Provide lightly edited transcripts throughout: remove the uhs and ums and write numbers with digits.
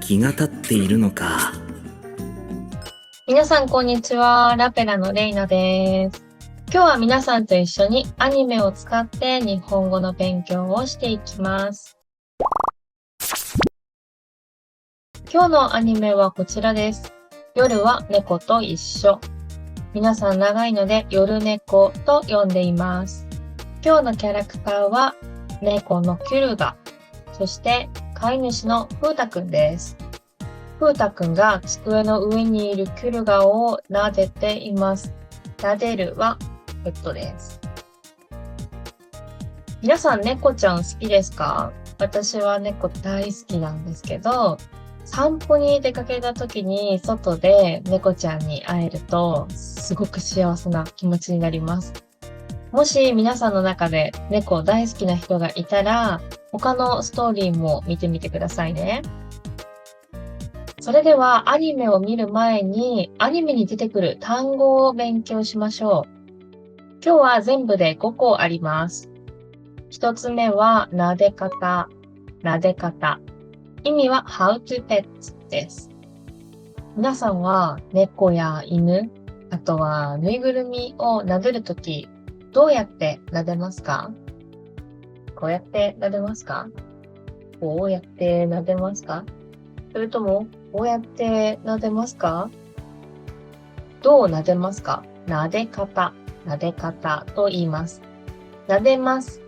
気が立っているのか。皆さんこんにちは。ラペラのレイナです。今日は皆さんと一緒にアニメを使って日本語の勉強をしていきます。今日のアニメはこちらです。夜は猫と一緒。皆さん長いので夜猫と呼んでいます。今日のキャラクターは猫のキュルガ、そして飼い主のフータくんです。フータくんが机の上にいるキュルガを撫でています。撫でるはペットです。皆さん猫ちゃん好きですか？私は猫大好きなんですけど、散歩に出かけた時に外で猫ちゃんに会えるとすごく幸せな気持ちになります。もし皆さんの中で猫大好きな人がいたら、他のストーリーも見てみてくださいね。それではアニメを見る前にアニメに出てくる単語を勉強しましょう。今日は全部で5個あります。一つ目は撫で方、撫で方。意味は how to pet です。皆さんは猫や犬、あとはぬいぐるみを撫でるとき、どうやって撫でますか？こうやって撫でますか？こうやって撫でますか？それともこうやって撫でますか？どう撫でますか？撫で方、撫で方と言います。撫でます、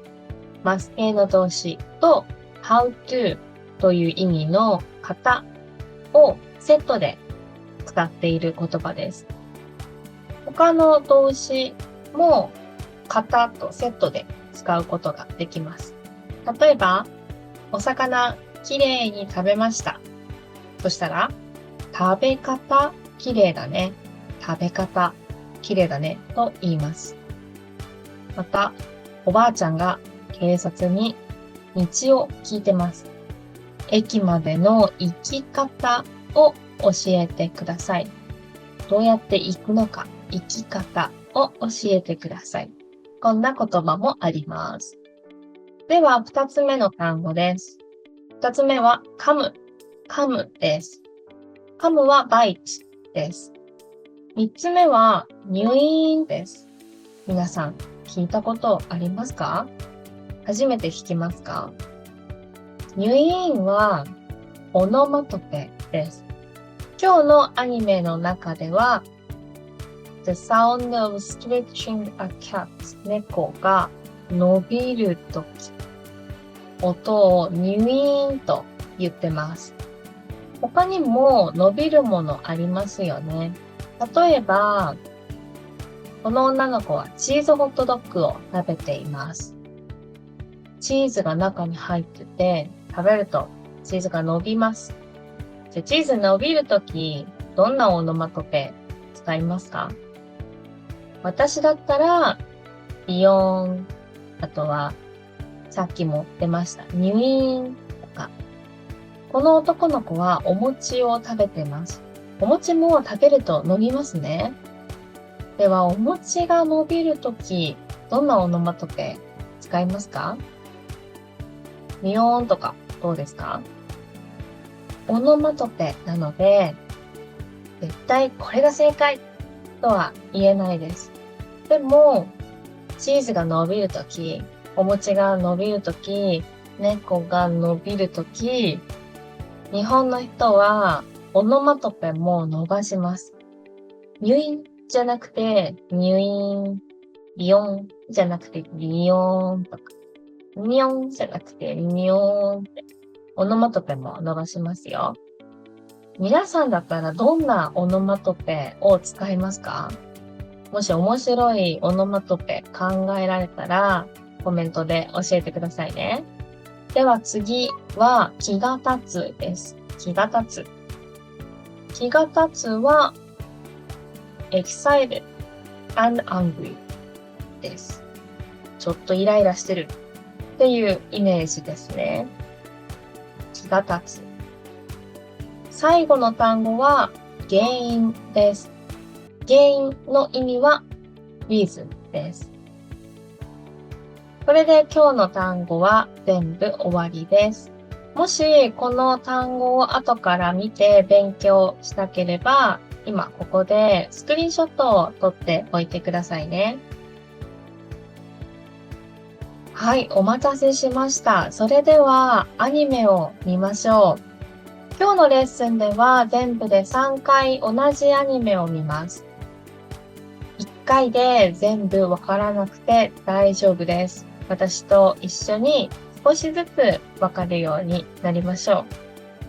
ます系の動詞と how to という意味の方をセットで使っている言葉です。他の動詞も方とセットで使うことができます。例えば、お魚きれいに食べました。そしたら、食べ方きれいだね。食べ方きれいだねと言います。また、おばあちゃんが警察に道を聞いてます。駅までの行き方を教えてください。どうやって行くのか、行き方を教えてください。こんな言葉もあります。では、二つ目の単語です。二つ目は噛む。噛むです。噛むは bite です。三つ目は入院です。皆さん聞いたことありますか？初めて聞きますか？入院はオノマトペです。今日のアニメの中では The sound of stretching a cat 猫が伸びるとき音を入院と言ってます。他にも伸びるものありますよね。例えば、この女の子はチーズホットドッグを食べています。チーズが中に入ってて、食べるとチーズが伸びます。じゃあチーズ伸びるとき、どんなオノマトペ使いますか？私だったら、ビヨーン、あとは、さっきも出ました、ニュイーンとか。この男の子はお餅を食べてます。お餅も食べると伸びますね。では、お餅が伸びるとき、どんなオノマトペ使いますか？ビヨーンとか、どうですか？オノマトペなので、絶対これが正解とは言えないです。でも、チーズが伸びるとき、お餅が伸びるとき、猫が伸びるとき、日本の人はオノマトペも伸ばします。ニュインじゃなくて、ニュイン、ビヨンじゃなくて、ビヨーンとか、ニョンじゃなくて、ニョーンって、オノマトペも伸ばしますよ。皆さんだったらどんなオノマトペを使いますか？もし面白いオノマトペ考えられたらコメントで教えてくださいね。では次は気が立つです。気が立つ。気が立つは excited and angry です。ちょっとイライラしてるっていうイメージですね。気が立つ。最後の単語は原因です。原因の意味は reason です。これで今日の単語は全部終わりです。もしこの単語を後から見て勉強したければ、今ここでスクリーンショットを撮っておいてくださいね。はい、お待たせしました。それではアニメを見ましょう。今日のレッスンでは全部で3回同じアニメを見ます。1回で全部わからなくて大丈夫です。私と一緒に少しずつわかるようになりましょ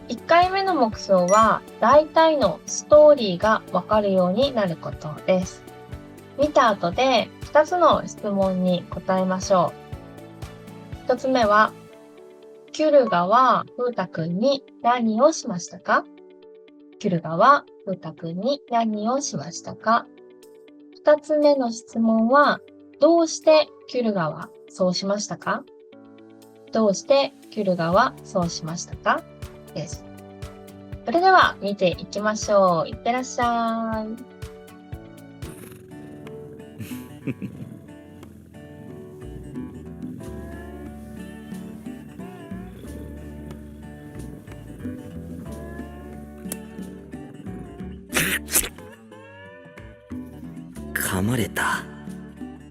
う。1回目の目標は大体のストーリーがわかるようになることです。見た後で2つの質問に答えましょう。1つ目は、キュルガはフータくんに何をしましたか？キュルガはフータくんに何をしましたか？2つ目の質問は、どうしてキュルガはそうしましたか？どうしてキュルガはそうしましたかです。それでは見ていきましょう。いってらっしゃい。噛まれた。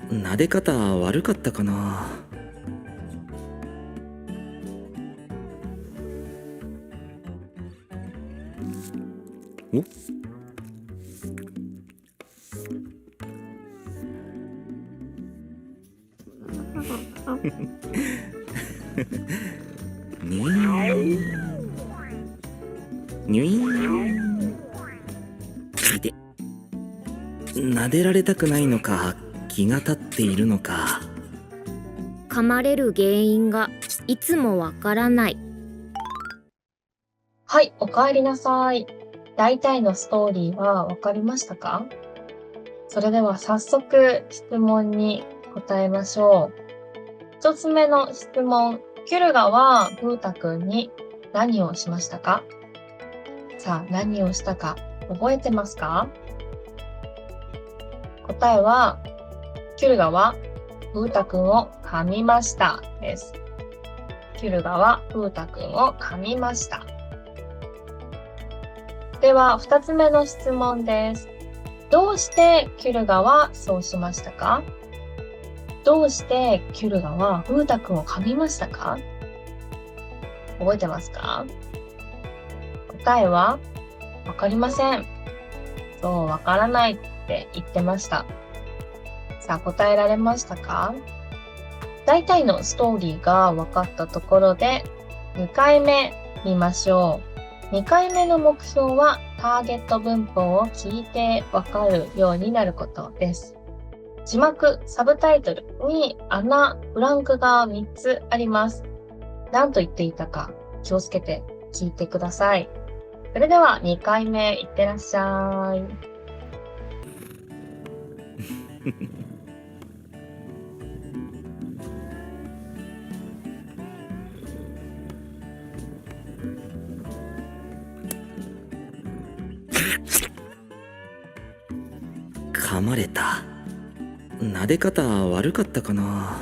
撫で方悪かったかな。おにゅいにゅいで撫でられたくないのか気が立っているのか。噛まれる原因がいつもわからない。はい、お帰りなさい。大体のストーリーはわかりましたか？それでは早速質問に答えましょう。一つ目の質問、キュルガはフータくんに何をしましたか？さあ、何をしたか覚えてますか？答えは、キュルガはフータくんを噛みましたです。キュルガはフータくんを噛みました。では、二つ目の質問です。どうしてキュルガはそうしましたか？どうしてキュルガはフータくんを噛みましたか？覚えてますか？答えは、わかりません。そう、わからないって言ってました。さあ、答えられましたか？大体のストーリーが分かったところで、2回目見ましょう。2回目の目標は、ターゲット文法を聞いて分かるようになることです。字幕、サブタイトルにブランクが3つあります。何と言っていたか気をつけて聞いてください。それでは2回目いってらっしゃい。噛まれた。撫で方悪かったかな。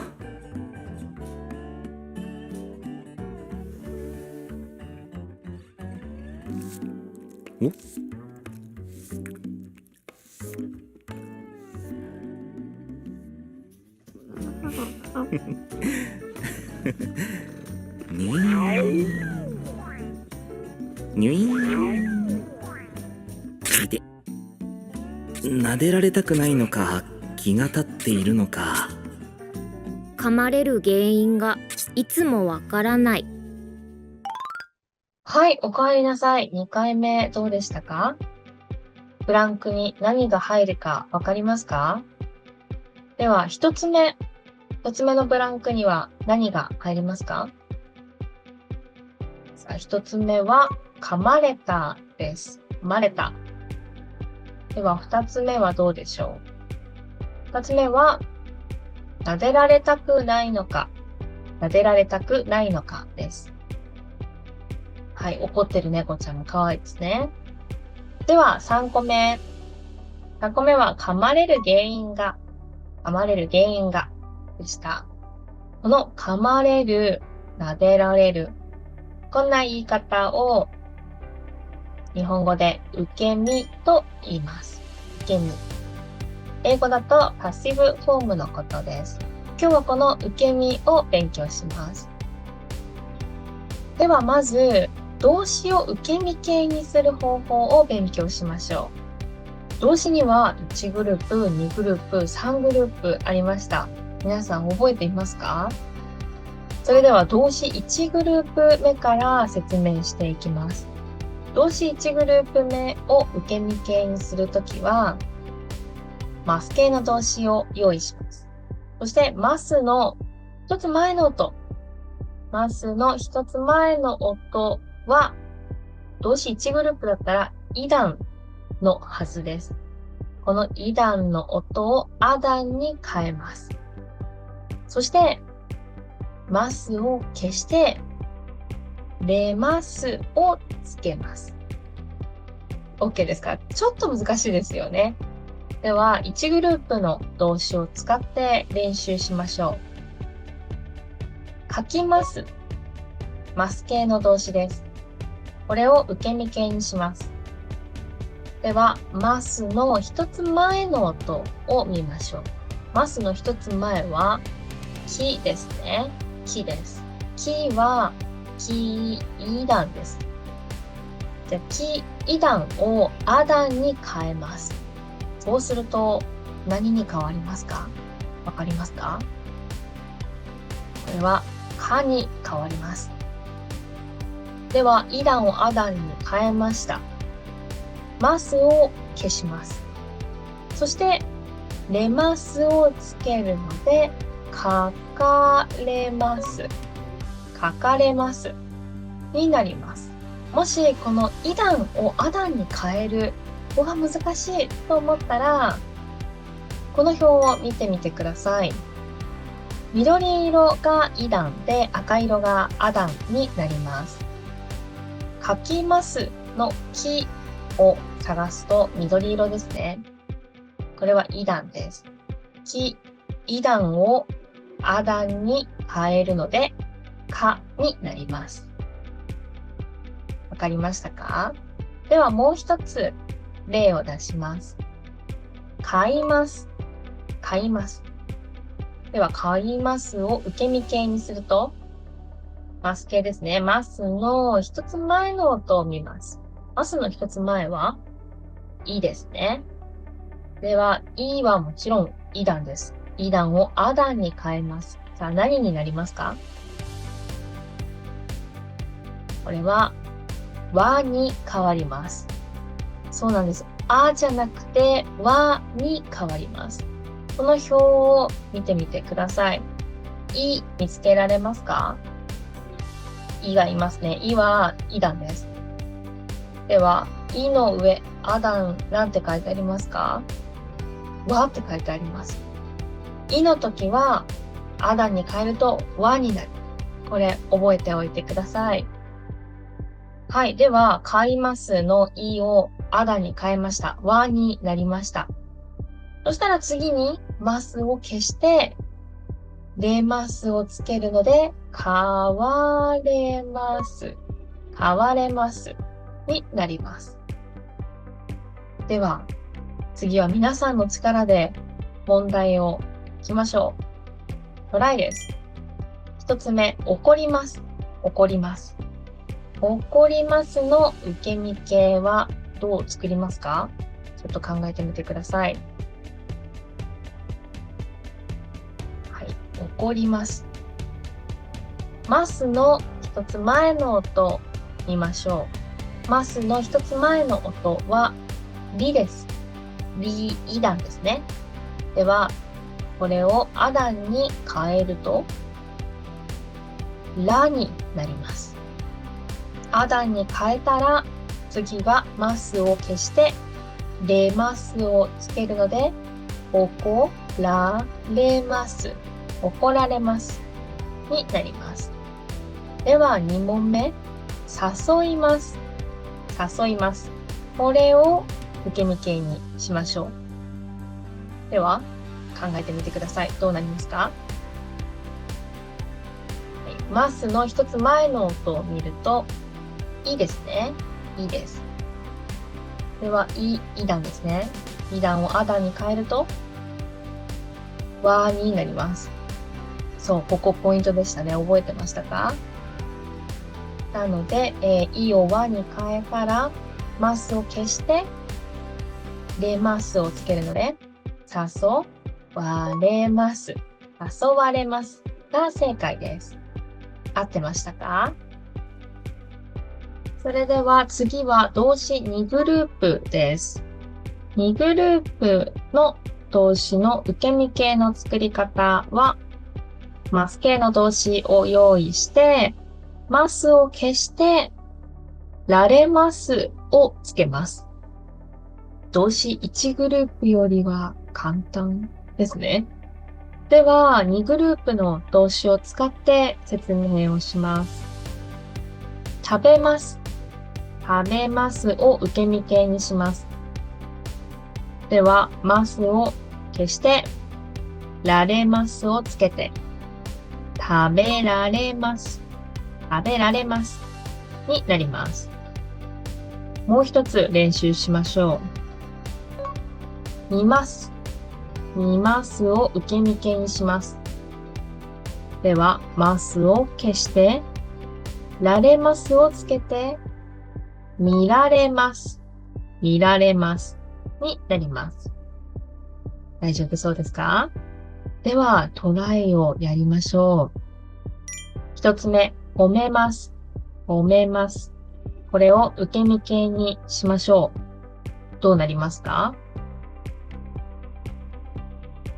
おにゅいにゅいで撫でられたくないのか気が立っているのか。噛まれる原因がいつもわからない。はい、お帰りなさい。2回目どうでしたか？ブランクに何が入るかわかりますか？では、一つ目のブランクには何が入りますか？さあ、一つ目は、噛まれたです。噛まれた。では、二つ目はどうでしょう？二つ目は、撫でられたくないのか、撫でられたくないのかです。はい、怒ってる猫ちゃんも可愛いですね。では、3個目。3個目は、噛まれる原因がでした。この噛まれる、撫でられる。こんな言い方を日本語で受け身と言います。受け身。英語だとパッシブフォームのことです。今日はこの受け身を勉強します。ではまず、動詞を受け身形にする方法を勉強しましょう。動詞には1グループ、2グループ、3グループありました。皆さん覚えていますか？それでは動詞1グループ目から説明していきます。動詞1グループ目を受け身形にするときは、マス形の動詞を用意します。そして、マスの一つ前の音。マスの一つ前の音は、動詞1グループだったら、イダンのはずです。このイダンの音をアダンに変えます。そして、マスを消して、レマスをつけます。OK ですか？ちょっと難しいですよね。では、1グループの動詞を使って練習しましょう。書きます。マス形の動詞です。これを受け身形にします。では、マスの一つ前の音を見ましょう。マスの一つ前は、キですね。キです。キは、キイダンです。じゃあ、キイダンをアダンに変えます。そうすると、何に変わりますか？わかりますか？これは、カに変わります。では、イダンをアダンに変えました。マスを消します。そして、レマスをつけるので、書かれます。書かれます。になります。もし、このイダンをアダンに変える、ここが難しいと思ったら、この表を見てみてください。緑色がイダンで赤色がアダンになります。書きますのきを探すと緑色ですね。これはイダンです。イダンをアダンに変えるので、かになります。わかりましたか？ではもう一つ例を出します。買います。買います。では、買いますを受け身形にすると、マス形ですね。マスの一つ前の音を見ます。マスの一つ前は、いですね。では、いはもちろん、イダンです。イダンをアダンに変えます。さあ、何になりますか？これは、わに変わります。そうなんです。あじゃなくて、わに変わります。この表を見てみてください。い、見つけられますか？いがいますね。いは、イダンです。では、いの上、アダン、なんて書いてありますか？わって書いてあります。いの時は、アダンに変えると、わになる。これ、覚えておいてください。はい。では、買いますのいをアダンに変えました。わになりました。そしたら次に、ますを消して、レマスをつけるので、買われます。買われます。になります。では、次は皆さんの力で問題をいきましょう。トライです。一つ目、怒ります。怒ります。怒りますの受け身形はどう作りますか？ちょっと考えてみてください。はい、怒ります。ますの一つ前の音見ましょう。ますの一つ前の音はリです。リ、イダンですね。では、これをアダンに変えると、ラになります。アダンに変えたら、次はマスを消して、レマスをつけるので、怒られます。怒られます。になります。では、2問目。誘います。誘います。これを受け身形にしましょう。では、考えてみてください。どうなりますか？はい、ますの一つ前の音を見ると、いですね。いです。では、い段ですね。い段をあ段に変えると、わになります。そう、ここポイントでしたね。覚えてましたか？なので、いをわに変えたら、ますを消して、れますをつけるので、誘われます。誘われますが正解です。合ってましたか？それでは次は動詞2グループです。2グループの動詞の受け身形の作り方は、ます形の動詞を用意して、ますを消して、られますをつけます。動詞1グループよりは簡単ですね。では、2グループの動詞を使って説明をします。食べます。食べますを受け身形にします。では、ますを消して、られますをつけて、食べられます。食べられます。になります。もう一つ練習しましょう。見ます。見ますを受け身形にします。では、ますを消して、られますをつけて、見られます。見られます。になります。大丈夫そうですか？では、トライをやりましょう。一つ目、褒めます。褒めます。これを受け身形にしましょう。どうなりますか？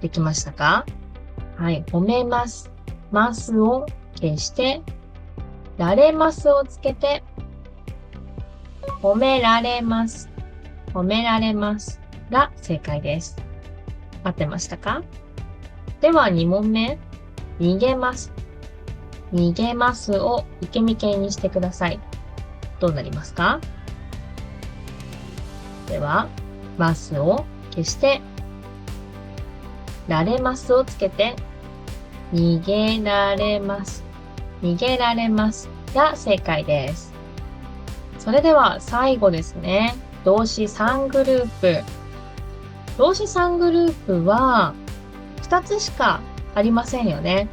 できましたか？はい、褒めます。ますを消して、られますをつけて、褒められます。褒められますが正解です。合ってましたか？では2問目。逃げます。逃げますを受け身形にしてください。どうなりますか？では、ますを消して、られますをつけて、逃げられます。逃げられますが正解です。それでは最後ですね。動詞3グループ。動詞3グループは2つしかありませんよね。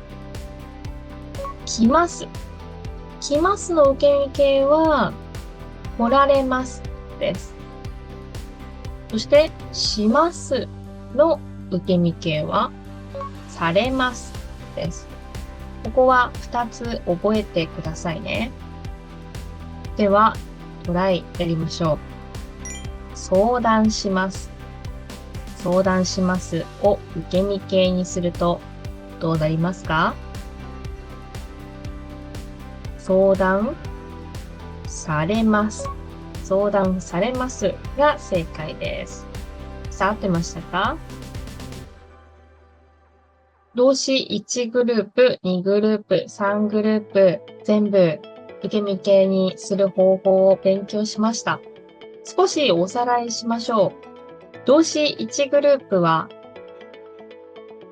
来ます。来ますの受け身形は来られますです。そしてしますの受け身形はされますです。ここは2つ覚えてくださいね。では、トライやりましょう。相談します。相談しますを受け身形にするとどうなりますか？相談されます。相談されますが正解です。さあ、合ってましたか？動詞1グループ、2グループ、3グループ、全部受け身形にする方法を勉強しました。少しおさらいしましょう。動詞1グループは、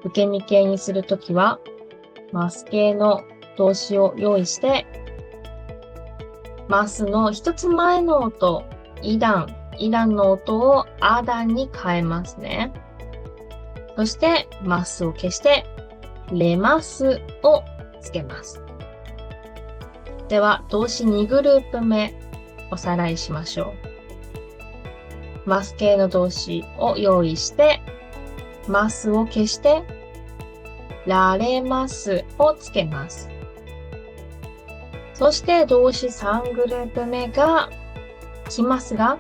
受け身形にするときは、ます形の動詞を用意して、ますの一つ前の音、い段の音をあ段に変えますね。そして、ますを消して、れますをつけます。では、動詞2グループ目、おさらいしましょう。ます形の動詞を用意して、ますを消して、られますをつけます。そして動詞3グループ目が、来ますが、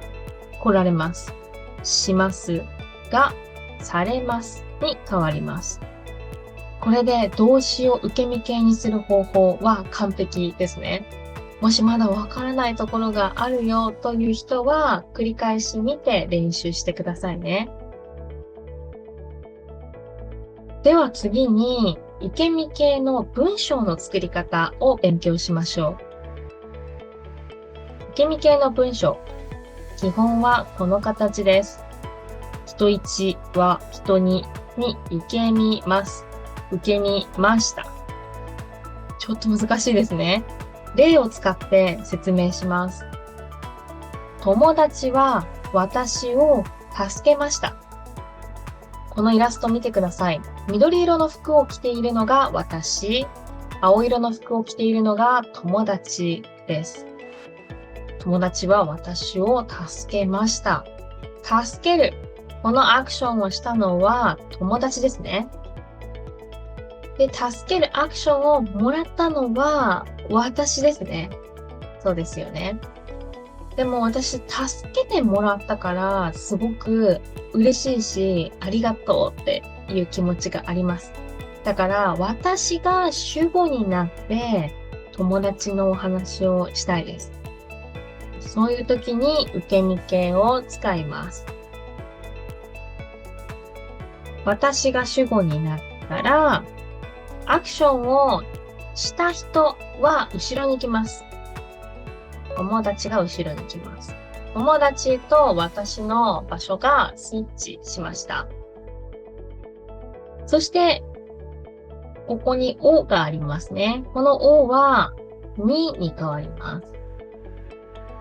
来られます。しますが、されますに変わります。これで動詞を受け身形にする方法は完璧ですね。もしまだわからないところがあるよという人は繰り返し見て練習してくださいね。では次に受け身形の文章の作り方を勉強しましょう。受け身形の文章。基本はこの形です。人1は人2に受け身ます。受け身ました。ちょっと難しいですね。例を使って説明します。友達は私を助けました。このイラスト見てください。緑色の服を着ているのが私、青色の服を着ているのが友達です。友達は私を助けました。助ける。このアクションをしたのは友達ですね。で、助けるアクションをもらったのは私ですね。そうですよね。でも私、助けてもらったから、すごく嬉しいし、ありがとうっていう気持ちがあります。だから、私が主語になって、友達のお話をしたいです。そういう時に受け身形を使います。私が主語になったら、アクションをした人は後ろに来ます。友達が後ろに来ます。友達と私の場所がスイッチしました。そして、ここにおがありますね。このおはに変わります。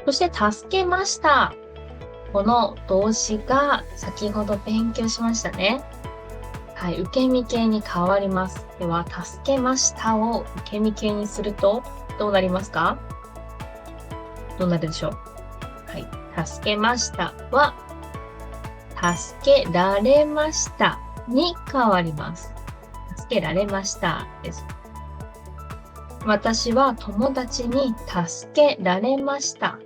そして、助けました。この動詞が先ほど勉強しましたね。はい、受け身形に変わります。では、助けましたを受け身形にするとどうなりますか？どうなるでしょう？はい。助けましたは、助けられましたに変わります。助けられましたです。私は友達に助けられました。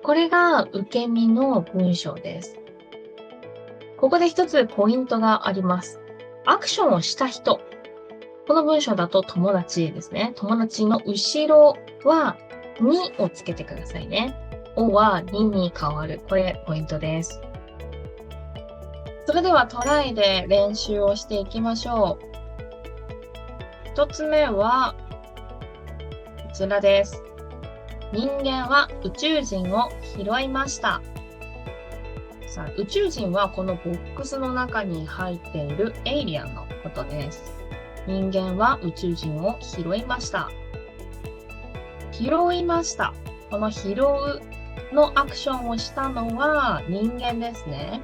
これが受け身の文章です。ここで一つポイントがあります。アクションをした人。この文章だと友達ですね。友達の後ろはにをつけてくださいね。おはにに変わる。これポイントです。それではトライで練習をしていきましょう。一つ目はこちらです。人間は宇宙人を拾いました。さあ、宇宙人はこのボックスの中に入っているエイリアンのことです。人間は宇宙人を拾いました。拾いました。この拾うのアクションをしたのは人間ですね。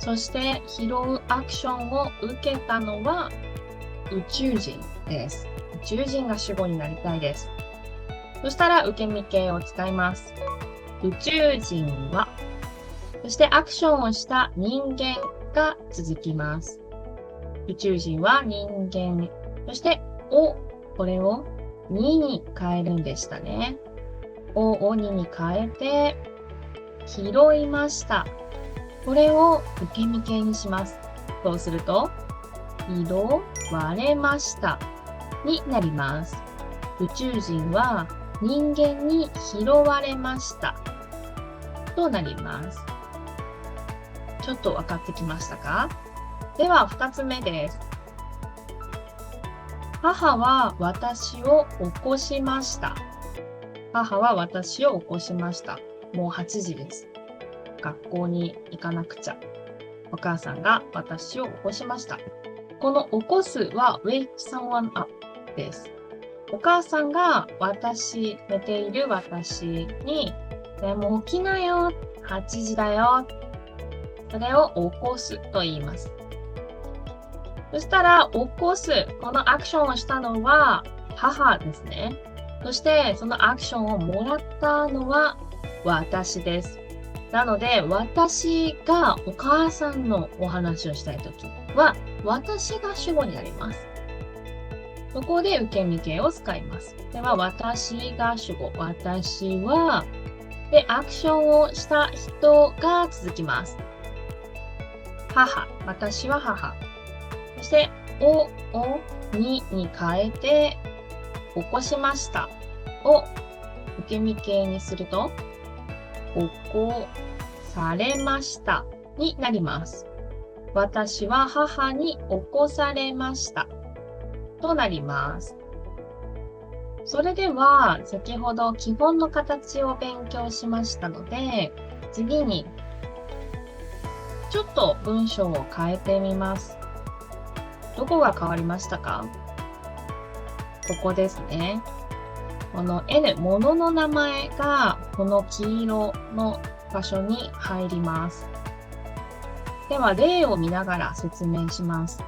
そして拾うアクションを受けたのは宇宙人です。宇宙人が主語になりたいです。そしたら受け身形を使います。宇宙人は、そしてアクションをした人間が続きます。宇宙人は人間。そしてこれをに変えるんでしたね。をに変えて、拾いました。これを受け身形にします。そうすると、拾われましたになります。宇宙人は人間に拾われましたとなります。ちょっと分かってきましたか？では、2つ目です。母は私を起こしました。母は私を起こしました。もう8時です。学校に行かなくちゃ。お母さんが私を起こしました。この起こすは wake someone up です。お母さんが寝ている私に、もう起きなよ、8時だよ。それを起こすと言います。そしたら、起こす。このアクションをしたのは母ですね。そして、そのアクションをもらったのは私です。なので、私がお母さんのお話をしたいときは、私が主語になります。そこで受け身形を使います。では、私が主語。私は、で、アクションをした人が続きます。母。私は母。そして、に変えて、起こしましたを受け身形にすると、起こされましたになります。私は母に起こされましたとなります。それでは、先ほど基本の形を勉強しましたので、次にちょっと文章を変えてみます。どこが変わりましたか？ここですね。この N、ものの名前がこの黄色の場所に入ります。では、例を見ながら説明します。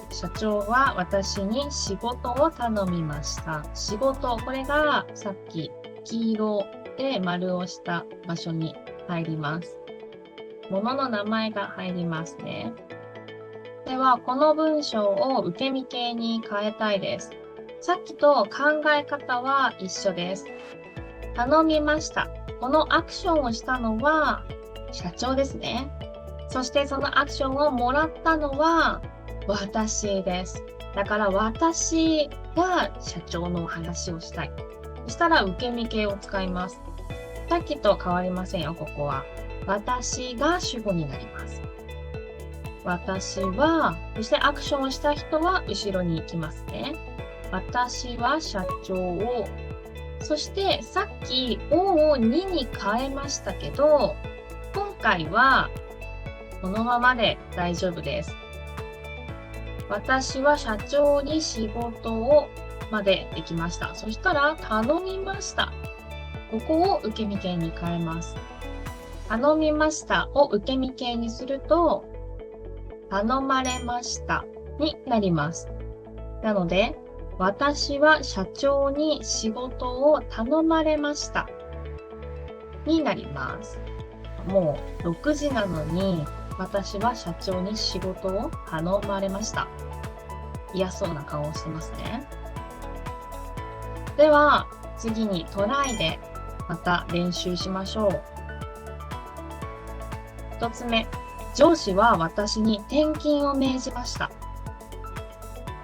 社長は私に仕事を頼みました。仕事、これがさっき黄色で丸をした場所に入ります。ものの名前が入りますね。では、この文章を受け身形に変えたいです。さっきと考え方は一緒です。頼みました。このアクションをしたのは社長ですね。そしてそのアクションをもらったのは私です。だから私が社長のお話をしたい。そしたら受け身形を使います。さっきと変わりませんよ、ここは。私が主語になります。私は、そしてアクションをした人は後ろに行きますね。私は社長を、そしてさっきをを2に変えましたけど、今回はこのままで大丈夫です。私は社長に仕事をまでできました。そしたら頼みました。ここを受け身形に変えます。頼みましたを受け身形にすると、頼まれましたになります。なので、私は社長に仕事を頼まれましたになります。もう6時なのに、私は社長に仕事を頼まれました。嫌そうな顔をしてますね。では、次にトライでまた練習しましょう。1つ目、上司は私に転勤を命じました。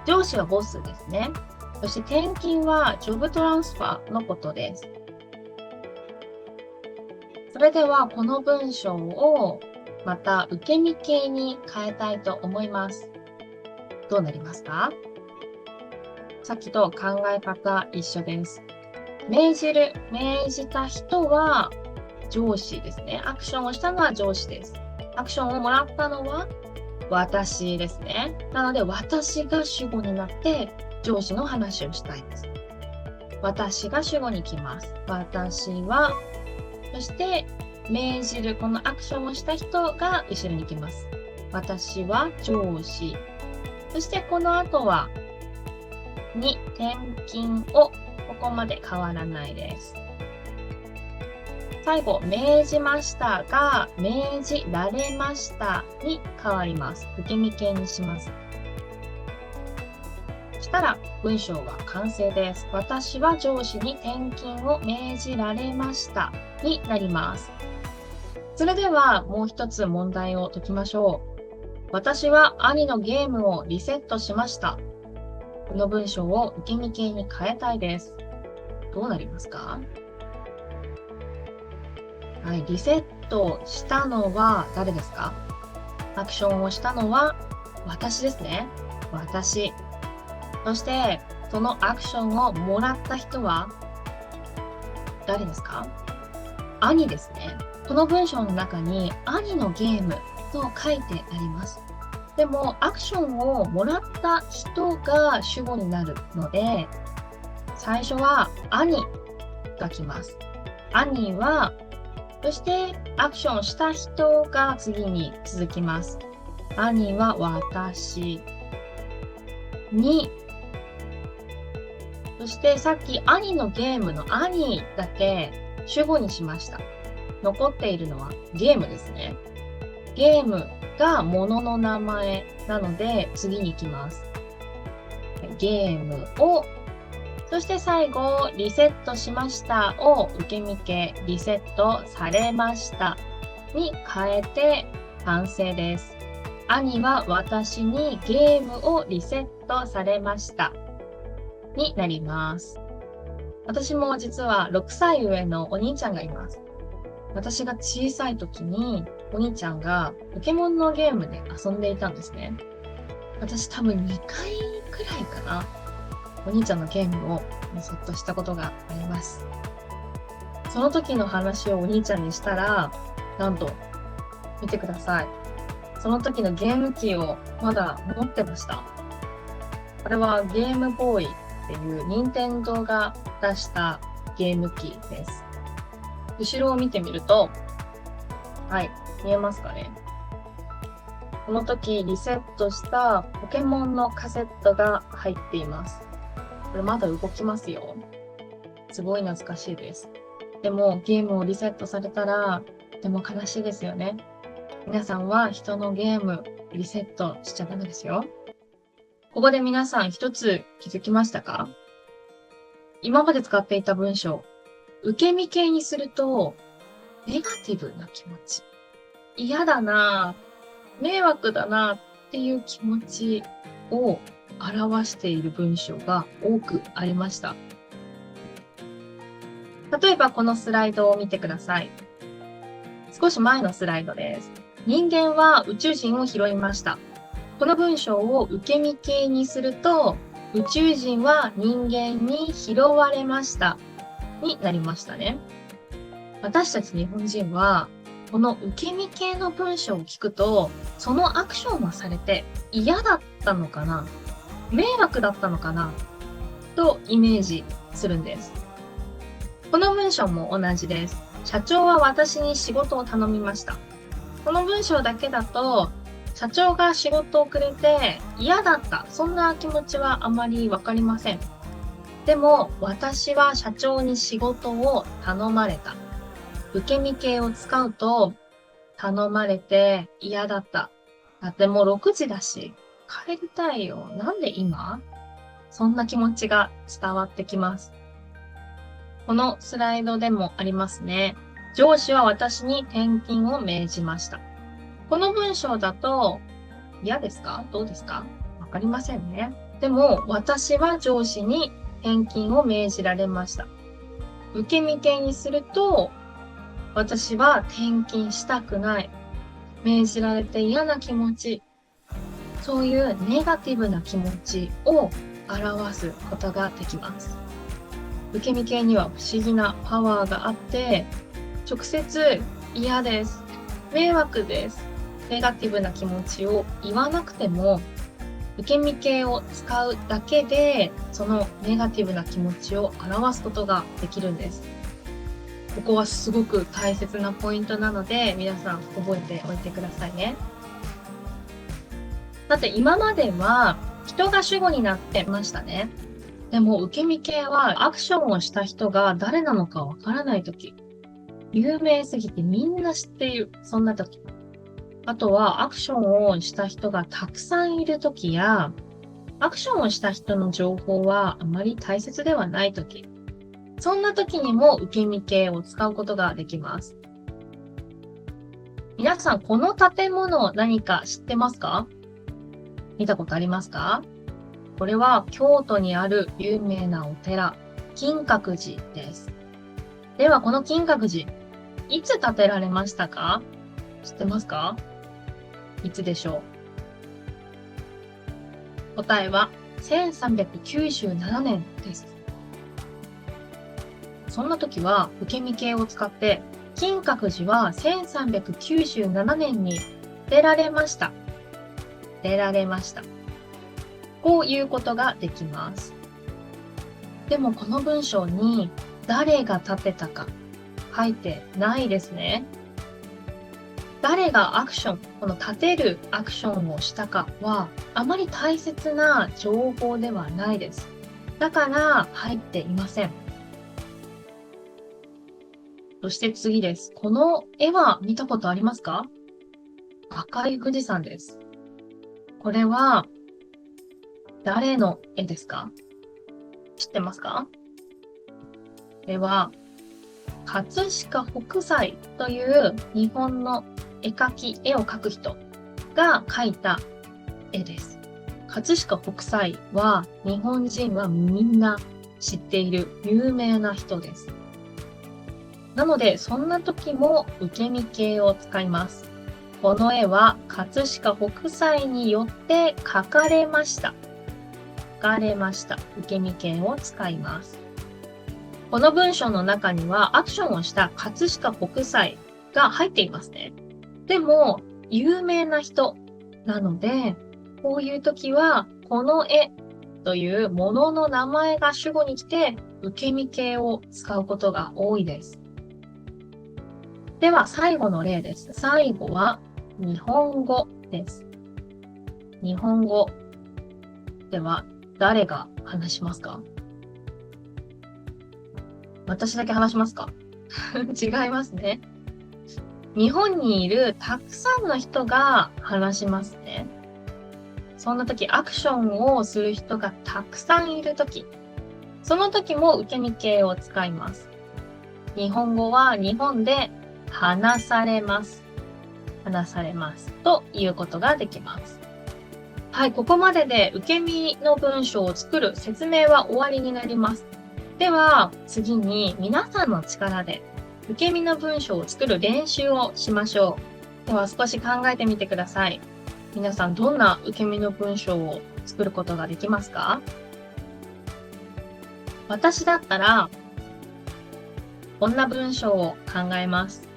上司はボスですね。そして転勤はジョブトランスファーのことです。それではこの文章をまた受け身形に変えたいと思います。どうなりますか？さっきと考え方一緒です。命じた人は上司ですね。アクションをしたのは上司です。アクションをもらったのは私ですね。なので私が主語になって上司の話をしたいです。私が主語に来ます。私は、そして命じるこのアクションをした人が後ろに来ます。私は上司。そしてこの後はに転勤をここまで変わらないです。最後、命じましたが、命じられましたに変わります。受け身形にします。そしたら、文章は完成です。私は上司に転勤を命じられましたになります。それでは、もう一つ問題を解きましょう。私は兄のゲームをリセットしました。この文章を受け身形に変えたいです。どうなりますか？はい、リセットしたのは誰ですか？アクションをしたのは私ですね。私。そして、そのアクションをもらった人は誰ですか？兄ですね。この文章の中に兄のゲームと書いてあります。でも、アクションをもらった人が主語になるので、最初は兄が来ます。兄はそして、アクションした人が次に続きます。兄は私に、そしてさっき兄のゲームの兄だけ主語にしました。残っているのはゲームですね。ゲームが物の名前なので次に行きます。ゲームをそして最後、リセットしましたを受け身形、リセットされましたに変えて完成です。兄は私にゲームをリセットされましたになります。私も実は6歳上のお兄ちゃんがいます。私が小さい時にお兄ちゃんがポケモンのゲームで遊んでいたんですね。私多分2回くらいかな。お兄ちゃんのゲームをリセットしたことがあります。その時の話をお兄ちゃんにしたら、なんと、見てください。その時のゲーム機をまだ持ってました。これはゲームボーイっていう任天堂が出したゲーム機です。後ろを見てみると、はい、見えますかね。この時リセットしたポケモンのカセットが入っています。これまだ動きますよ。すごい懐かしいです。でもゲームをリセットされたらとても悲しいですよね。皆さんは人のゲームリセットしちゃダメですよ。ここで皆さん一つ気づきましたか？今まで使っていた文章、受け身形にするとネガティブな気持ち。嫌だなぁ、迷惑だなぁっていう気持ちを表している文章が多くありました。例えばこのスライドを見てください。少し前のスライドです。人間は宇宙人を拾いました。この文章を受け身形にすると、宇宙人は人間に拾われましたになりましたね。私たち日本人は、この受け身形の文章を聞くと、そのアクションはされて嫌だったのかな、迷惑だったのかなとイメージするんです。この文章も同じです。社長は私に仕事を頼みました。この文章だけだと、社長が仕事をくれて嫌だった。そんな気持ちはあまりわかりません。でも、私は社長に仕事を頼まれた。受け身形を使うと、頼まれて嫌だった。だってもう6時だし、帰りたいよ。なんで今？そんな気持ちが伝わってきます。このスライドでもありますね。上司は私に転勤を命じました。この文章だと、嫌ですか？どうですか？わかりませんね。でも、私は上司に転勤を命じられました。受け身形にすると、私は転勤したくない。命じられて嫌な気持ち。そういうネガティブな気持ちを表すことができます。受け身形には不思議なパワーがあって、直接嫌です。迷惑です。ネガティブな気持ちを言わなくても、受け身形を使うだけで、そのネガティブな気持ちを表すことができるんです。ここはすごく大切なポイントなので、皆さん覚えておいてくださいね。さて、今までは人が主語になってましたね。でも、受け身形はアクションをした人が誰なのかわからないとき、有名すぎてみんな知っている、そんなとき。あとは、アクションをした人がたくさんいるときや、アクションをした人の情報はあまり大切ではないとき、そんなときにも受け身形を使うことができます。皆さん、この建物何か知ってますか？見たことありますか？これは京都にある有名なお寺、金閣寺です。では、この金閣寺、いつ建てられましたか？知ってますか？いつでしょう？答えは1397年です。そんな時は受け身形を使って、金閣寺は1397年に建てられました。建てられました。こういうことができます。でもこの文章に誰が建てたか書いてないですね。誰がアクション、この建てるアクションをしたかはあまり大切な情報ではないです。だから入っていません。そして次です。この絵は見たことありますか？赤い富士山です。これは誰の絵ですか？知ってますか？これは葛飾北斎という日本の絵を描く人が描いた絵です。葛飾北斎は日本人はみんな知っている有名な人です。なので、そんな時も受け身形を使います。この絵は葛飾北斎によって描かれました。描かれました。受け身形を使います。この文章の中にはアクションをした葛飾北斎が入っていますね。でも、有名な人なので、こういう時はこの絵というものの名前が主語に来て、受け身形を使うことが多いです。では、最後の例です。最後は、日本語です。日本語では、誰が話しますか？私だけ話しますか？違いますね。日本にいるたくさんの人が話しますね。そんな時、アクションをする人がたくさんいる時、その時も受け身形を使います。日本語は日本で話されます。話されます。ということができます。はい、ここまでで受け身の文章を作る説明は終わりになります。では、次に皆さんの力で受け身の文章を作る練習をしましょう。では、少し考えてみてください。皆さん、どんな受け身の文章を作ることができますか？私だったら、こんな文章を考えます。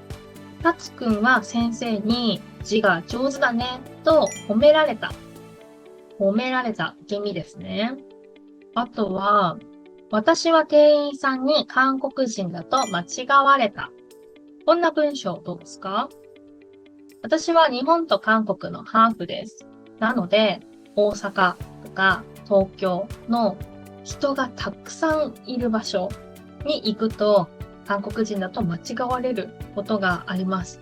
タツくんは先生に字が上手だねと褒められた。褒められた受け身ですね。あとは、私は店員さんに韓国人だと間違われた。こんな文章どうですか？私は日本と韓国のハーフです。なので、大阪とか東京の人がたくさんいる場所に行くと、韓国人だと間違われることがあります。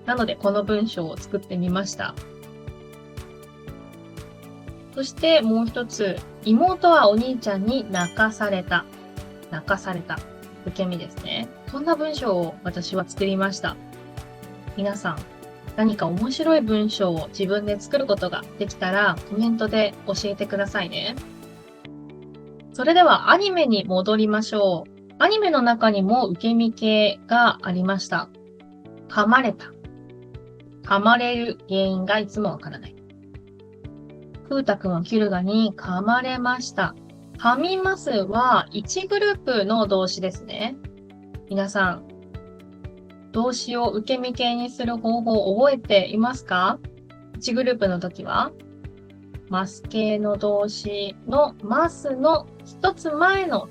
なので、この文章を作ってみました。そしてもう一つ、妹はお兄ちゃんに泣かされた。泣かされた。受け身ですね。こんな文章を私は作りました。皆さん、何か面白い文章を自分で作ることができたらコメントで教えてくださいね。それではアニメに戻りましょう。アニメの中にも受け身形がありました。噛まれた。噛まれる原因がいつもわからない。風太くんはキュルガに噛まれました。噛みますは1グループの動詞ですね。皆さん、動詞を受け身形にする方法を覚えていますか？ 1 グループの時は、ます形の動詞のますの一つ前の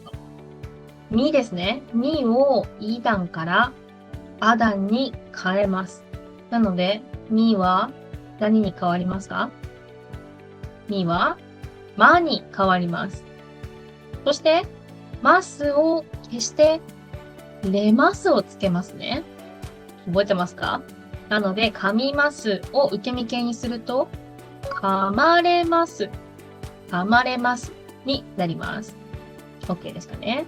みですね。みをい段からあ段に変えます。なので、みは何に変わりますか？みはまに変わります。そして、ますを消して、れますをつけますね。覚えてますか？なので、噛みますを受け身形にすると、噛まれます。噛まれますになります。OK ですかね。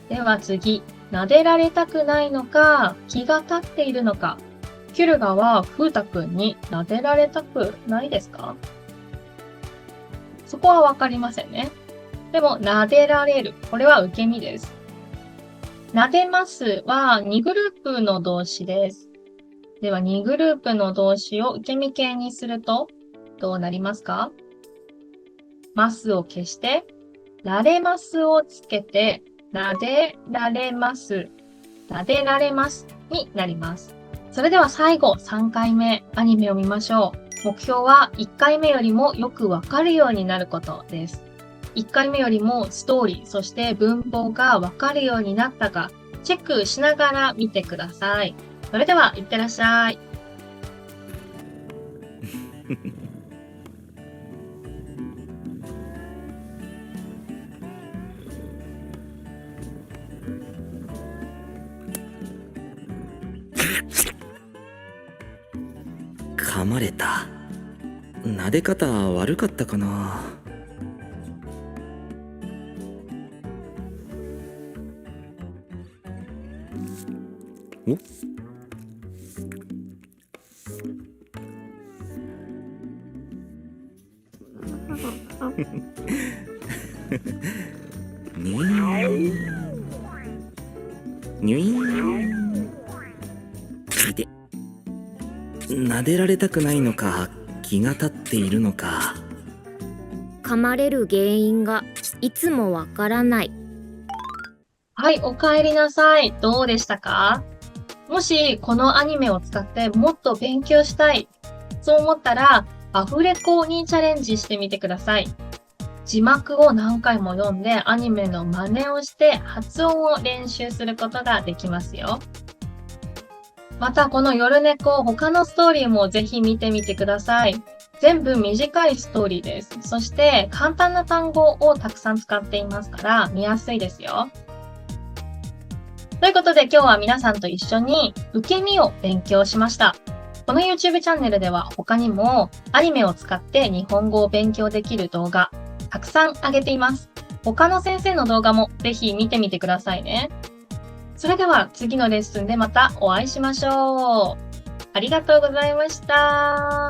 では次、撫でられたくないのか、気が立っているのか。キュルガは風太くんに撫でられたくないですか？そこはわかりませんね。でも、撫でられる。これは受け身です。撫でますは2グループの動詞です。では、2グループの動詞を受け身形にすると、どうなりますか？ますを消して、られますをつけて、撫でられます。撫でられますになります。それでは最後、3回目、アニメを見ましょう。目標は1回目よりもよくわかるようになることです。1回目よりもストーリー、そして文法がわかるようになったか、チェックしながら見てください。それでは、いってらっしゃい。噛まれた。撫で方悪かったかな。おにゅーにゅいーいて、撫でられたくないのか気が立っているのか。噛まれる原因がいつもわからない。はい、お帰りなさい。どうでしたか？もし、このアニメを使ってもっと勉強したい。そう思ったら、アフレコにチャレンジしてみてください。字幕を何回も読んでアニメの真似をして発音を練習することができますよ。またこの夜猫他のストーリーもぜひ見てみてください。全部短いストーリーです。そして簡単な単語をたくさん使っていますから見やすいですよ。ということで今日は皆さんと一緒に受け身を勉強しました。この YouTube チャンネルでは他にもアニメを使って日本語を勉強できる動画たくさん上げています。他の先生の動画もぜひ見てみてくださいね。それでは次のレッスンでまたお会いしましょう。ありがとうございました。